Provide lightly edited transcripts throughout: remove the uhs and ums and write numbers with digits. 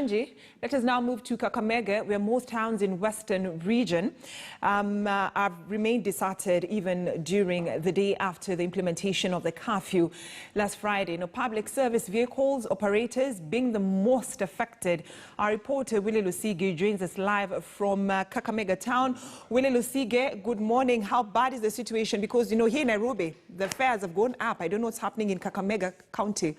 Wanji, let us now move to Kakamega, where most towns in western region have remained deserted even during the day after the implementation of the curfew last Friday. Now, public service vehicles operators being the most affected. Our reporter Willie Lusige joins us live from Kakamega town. Willie Lusige, good morning. How bad is the situation? Because, here in Nairobi, the fares have gone up. I don't know what's happening in Kakamega County.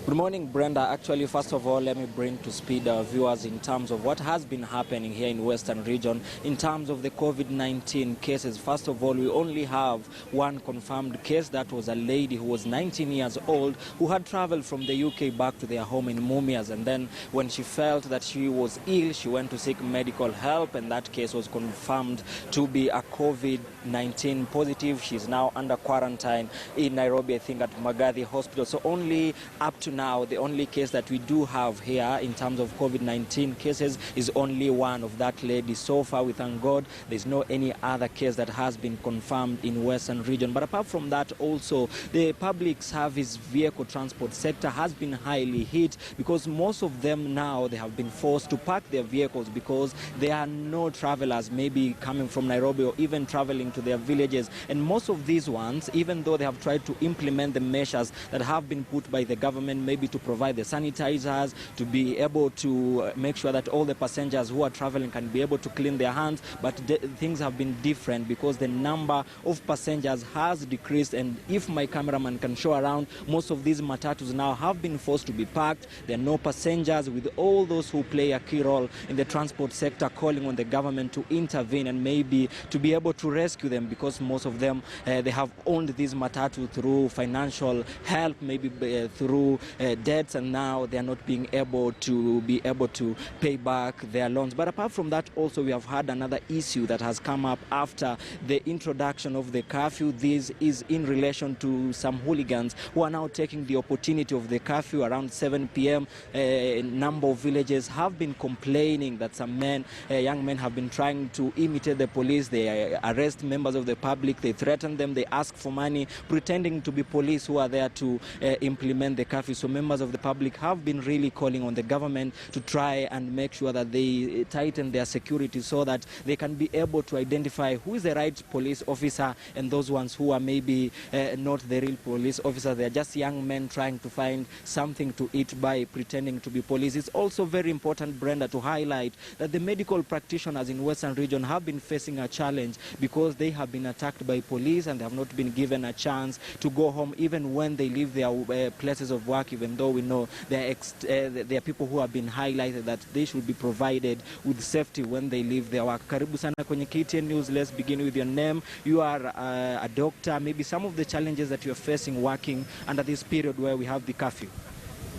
Good morning, Brenda. Actually, first of all, let me bring to speed our viewers in terms of what has been happening here in Western region in terms of the COVID-19 cases. First of all, we only have one confirmed case. That was a lady who was 19 years old who had traveled from the UK back to their home in Mumias. And then when she felt that she was ill, she went to seek medical help, and that case was confirmed to be a COVID-19 positive. She's now under quarantine in Nairobi, I think at Magathi Hospital. So only up to now, the only case that we do have here in terms of COVID-19 cases is only one of that lady. So far, we thank God, there's no any other case that has been confirmed in Western region. But apart from that, also, the public service vehicle transport sector has been highly hit because most of them now, they have been forced to park their vehicles because there are no travelers maybe coming from Nairobi or even traveling to their villages. And most of these ones, even though they have tried to implement the measures that have been put by the government, maybe to provide the sanitizers, to be able to make sure that all the passengers who are traveling can be able to clean their hands. But things have been different because the number of passengers has decreased. And if my cameraman can show around, most of these matatus now have been forced to be parked. There are no passengers, with all those who play a key role in the transport sector calling on the government to intervene and maybe to be able to rescue them, because most of them, they have owned these matatu through financial help, maybe through debts, and now they are not being able to pay back their loans. But apart from that, also we have had another issue that has come up after the introduction of the curfew. This is in relation to some hooligans who are now taking the opportunity of the curfew around 7 p.m. A number of villages have been complaining that some young men have been trying to imitate the police. They arrest members of the public, they threaten them, they ask for money, pretending to be police who are there to implement the curfew. So members of the public have been really calling on the government to try and make sure that they tighten their security so that they can be able to identify who is the right police officer and those ones who are maybe not the real police officer. They are just young men trying to find something to eat by pretending to be police. It's also very important, Brenda, to highlight that the medical practitioners in Western region have been facing a challenge because they have been attacked by police and they have not been given a chance to go home even when they leave their places of work, even though we know there are people who have been highlighted that they should be provided with safety when they leave their work. Karibu sana kwenye KTN News. Let's begin with your name. You are a doctor. Maybe some of the challenges that you are facing working under this period where we have the curfew.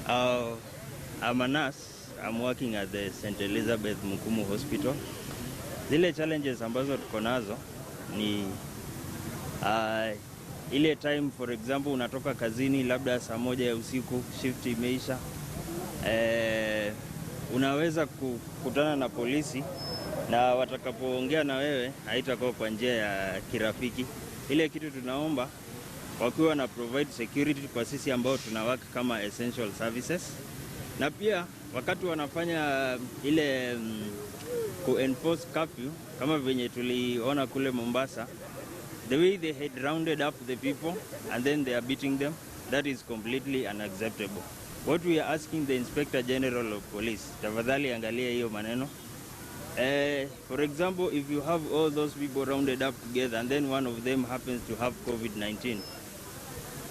I'm a nurse. I'm working at the St. Elizabeth Mukumu Hospital. Zile challenges ambazo tuko nazo ni ile time, for example, unatoka kazini labda saa 1 ya usiku, shift imeisha, unaweza kukutana na polisi na watakapoongea na wewe haitakuwa kwa njia ya kirafiki. Ile kitu tunaomba wakiwa na provide security kwa sisi ambao tunawaka kama essential services, na pia wakati wanafanya ile ku-enforce curfew kama venye tuliona kule Mombasa, the way they had rounded up the people and then they are beating them, that is completely unacceptable. What we are asking the Inspector General of Police, tafadhali angalia hiyo maneno. For example, if you have all those people rounded up together and then one of them happens to have COVID-19,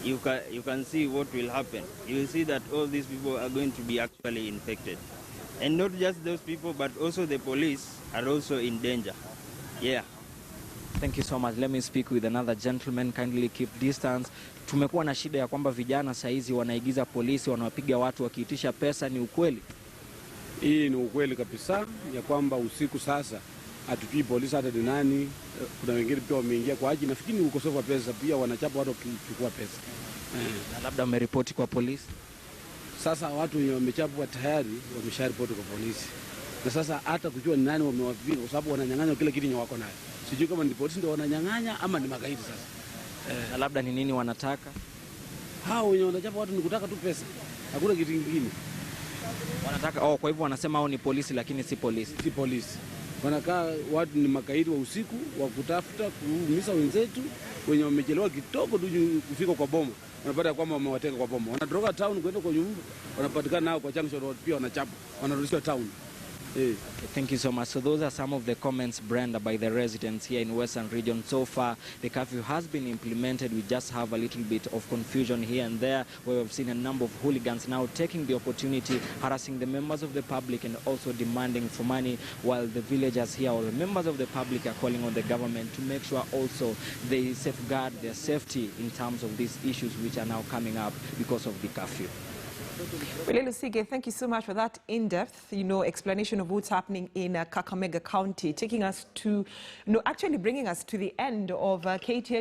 you can see what will happen. You will see that all these people are going to be actually infected. And not just those people, but also the police are also in danger. Yeah. Thank you so much. Let me speak with another gentleman. Kindly keep distance. Tumekuwa na shida ya kwamba vijana saizi wanaigiza polisi, wanawapiga watu wakiitisha pesa. Ni ukweli? Hii ni ukweli kabisa ya kwamba usiku sasa hatujui polisi hata ni nani. Kuna wengine pia wameingia kwa ajili, nafikiri ukosefu wa pesa, pia wanachapa watu wakichukua pesa. Na labda wameripoti kwa polisi. Sasa watu wenye wamechapwa tayari wamesharipoti kwa polisi. Na sasa hata kujua ni nani wamewapiga, kwa sababu wananyang'anya kila kitu yenye wako nayo. Sijui kama ni polisi ndio wananyang'anya ama ni magaidi sasa. Na labda ni nini wanataka? Hao wenye wanachapa watu ni kutaka tu pesa. hakuna kitu kingine. Wanataka kwa hivyo wanasema hao ni polisi lakini si polisi. Si polisi. Wanakaa watu ni makaidi wa usiku wa kutafuta kuumiza wenzetu wenye wamechelewa kidogo tu kufika kwa boma. Wanapata kwamba wamewateka kwa boma. Wanatoroka town kwenda kwa nyumba, wanapatikana nao kwa junction road pia wanachapa. Wanarudishwa town. Okay, thank you so much. So those are some of the comments, Brenda, by the residents here in Western Region. So far, the curfew has been implemented. We just have a little bit of confusion here and there, where we've seen a number of hooligans now taking the opportunity, harassing the members of the public and also demanding for money, while the villagers here or the members of the public are calling on the government to make sure also they safeguard their safety in terms of these issues which are now coming up because of the curfew. Well, Lusige, thank you so much for that in-depth, explanation of what's happening in Kakamega County, taking us to, actually bringing us to the end of KTN.